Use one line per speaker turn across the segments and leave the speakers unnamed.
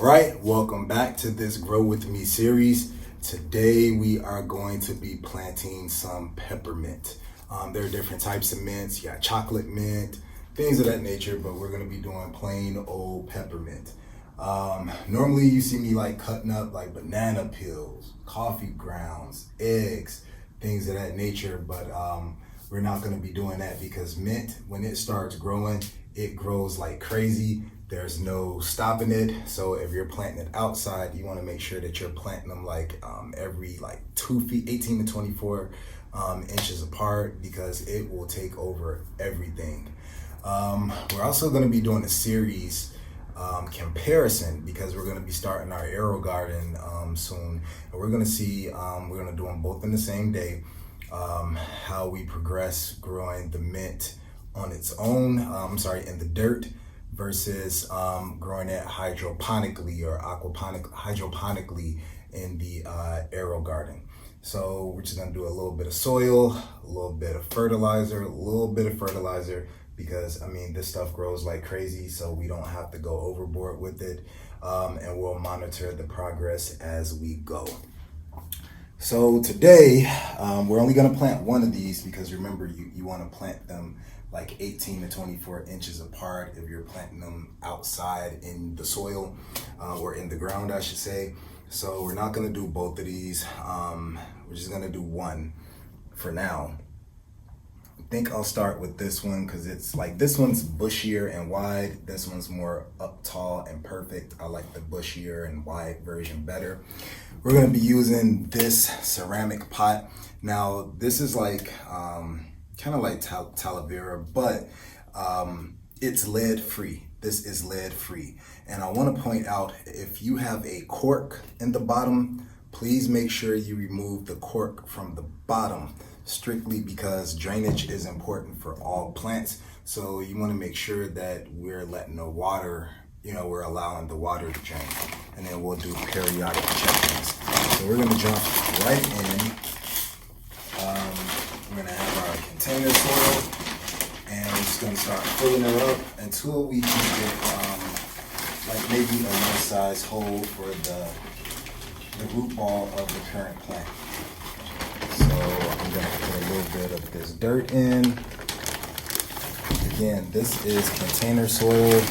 All right, welcome back to this Grow With Me series. Today we are going to be planting some peppermint. There are different types of mints. You got chocolate mint, things of that nature, but we're going to be doing plain old peppermint. Normally you see me like cutting up like banana peels, coffee grounds, eggs, things of that nature, but we're not going to be doing that because mint, when it starts growing, it grows like crazy. There's no stopping it. So if you're planting it outside, you want to make sure that you're planting them like every like 2 feet, 18 to 24 inches apart, because it will take over everything. We're also going to be doing a series comparison, because we're going to be starting our arrow garden soon, and we're going to see, we're going to do them both in the same day, how we progress growing the mint on its own, in the dirt, versus growing it hydroponically or hydroponically in the arrow garden. So we're just gonna do a little bit of soil, a little bit of fertilizer, because I mean, this stuff grows like crazy, so we don't have to go overboard with it, and we'll monitor the progress as we go. So today, we're only gonna plant one of these, because remember, you wanna plant them like 18 to 24 inches apart if you're planting them outside in the soil, or in the ground, I should say. So we're not gonna do both of these. We're just gonna do one for now. I think I'll start with this one, because it's like, this one's bushier and wide. This one's more up tall and perfect. I like the bushier and wide version better. We're gonna be using this ceramic pot. Now, this is like, kind of like Talavera, but it's lead free. This is lead free. And I want to point out, if you have a cork in the bottom, please make sure you remove the cork from the bottom, strictly because drainage is important for all plants. So you want to make sure that we're letting the water, we're allowing the water to drain, and then we'll do periodic check-ins. So we're going to jump right in. We're going to have our container soil, and we're just going to start filling it up until we can get like maybe a nice size hole for the root ball of the current plant. So I'm going to put a little bit of this dirt in. Again, this is container soil,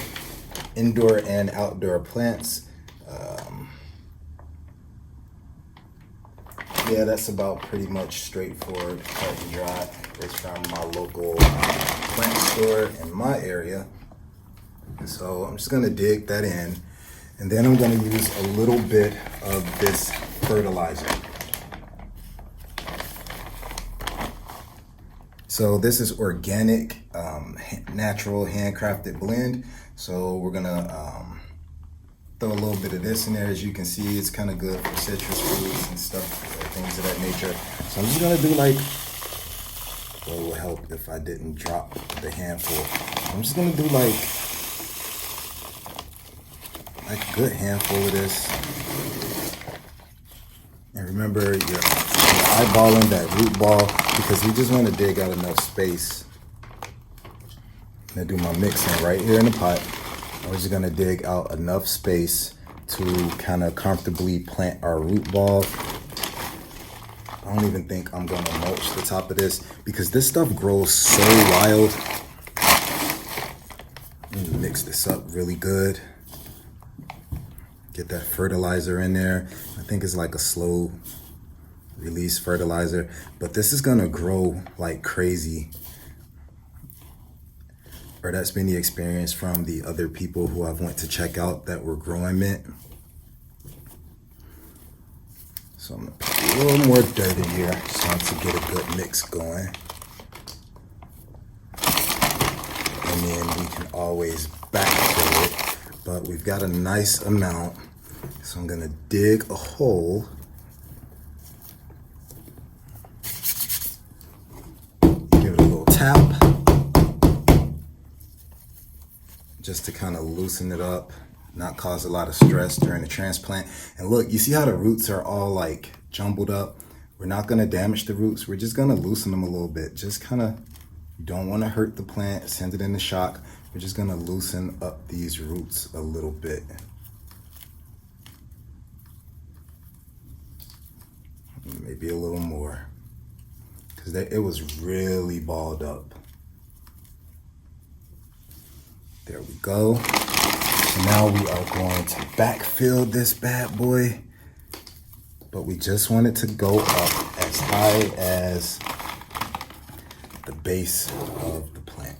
indoor and outdoor plants. Yeah, that's about pretty much straightforward, cut and dry. It's from my local plant store in my area. So I'm just gonna dig that in, and then I'm gonna use a little bit of this fertilizer. So this is organic, natural, handcrafted blend. So we're gonna throw a little bit of this in there. As you can see, it's kind of good for citrus fruits and stuff, things of that nature. So I'm just gonna do like, well, it will help if I didn't drop the handful. I'm just gonna do like a good handful of this. And remember, you're eyeballing that root ball, because we just want to dig out enough space. I'm gonna do my mixing right here in the pot. We're just gonna dig out enough space to kind of comfortably plant our root ball. I don't even think I'm gonna mulch the top of this, because this stuff grows so wild. Let me mix this up really good. Get that fertilizer in there. I think it's like a slow release fertilizer, but this is gonna grow like crazy. Or that's been the experience from the other people who I've went to check out that were growing mint. So I'm gonna put a little more dirt in here, to get a good mix going. And then we can always backfill it, but we've got a nice amount. So I'm gonna dig a hole. Give it a little tap, just to kind of loosen it up, not cause a lot of stress during the transplant. And look, you see how the roots are all like jumbled up? We're not gonna damage the roots. We're just gonna loosen them a little bit. Just kind of, you don't wanna hurt the plant, send it into shock. We're just gonna loosen up these roots a little bit. Maybe a little more, because it was really balled up. There we go. So now we are going to backfill this bad boy, but we just want it to go up as high as the base of the plant.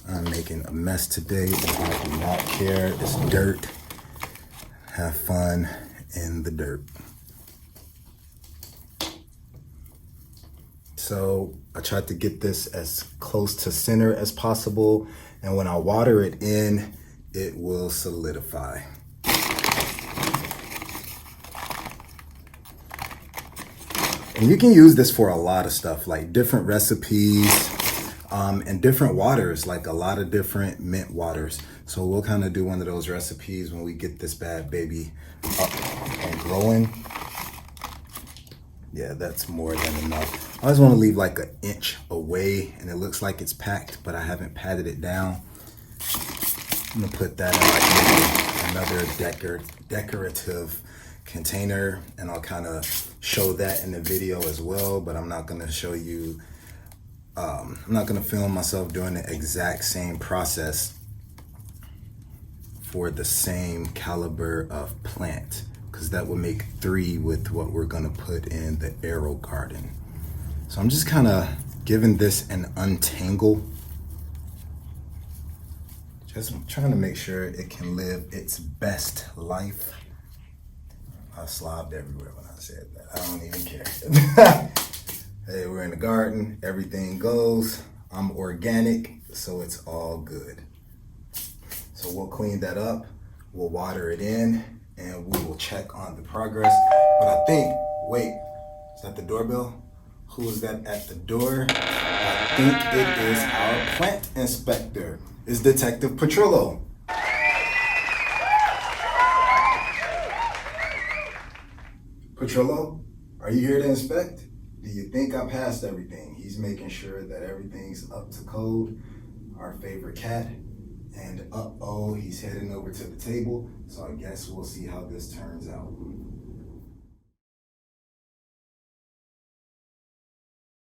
I'm making a mess today, and I do not care. It's dirt. Have fun in the dirt. So I tried to get this as close to center as possible, and when I water it in, it will solidify. And you can use this for a lot of stuff, like different recipes, and different waters, like a lot of different mint waters. So we'll kind of do one of those recipes when we get this bad baby up and growing. Yeah, that's more than enough. I always want to leave like 1 inch away, and it looks like it's packed, but I haven't patted it down. I'm gonna put that in like maybe another decorative container, and I'll kind of show that in the video as well, but I'm not gonna show you, I'm not gonna film myself doing the exact same process for the same caliber of plant, because that would make 3 with what we're gonna put in the arrow garden. So I'm just kind of giving this an untangle. Just trying to make sure it can live its best life. I slobbed everywhere when I said that. I don't even care. Hey, we're in the garden. Everything goes. I'm organic, so it's all good. So we'll clean that up. We'll water it in, and we will check on the progress. But I think, wait, is that the doorbell? Who is that at the door? I think it is our plant inspector. It's Detective Petrillo. Petrillo, are you here to inspect? Do you think I passed everything? He's making sure that everything's up to code. Our favorite cat. And uh-oh, he's heading over to the table. So I guess we'll see how this turns out.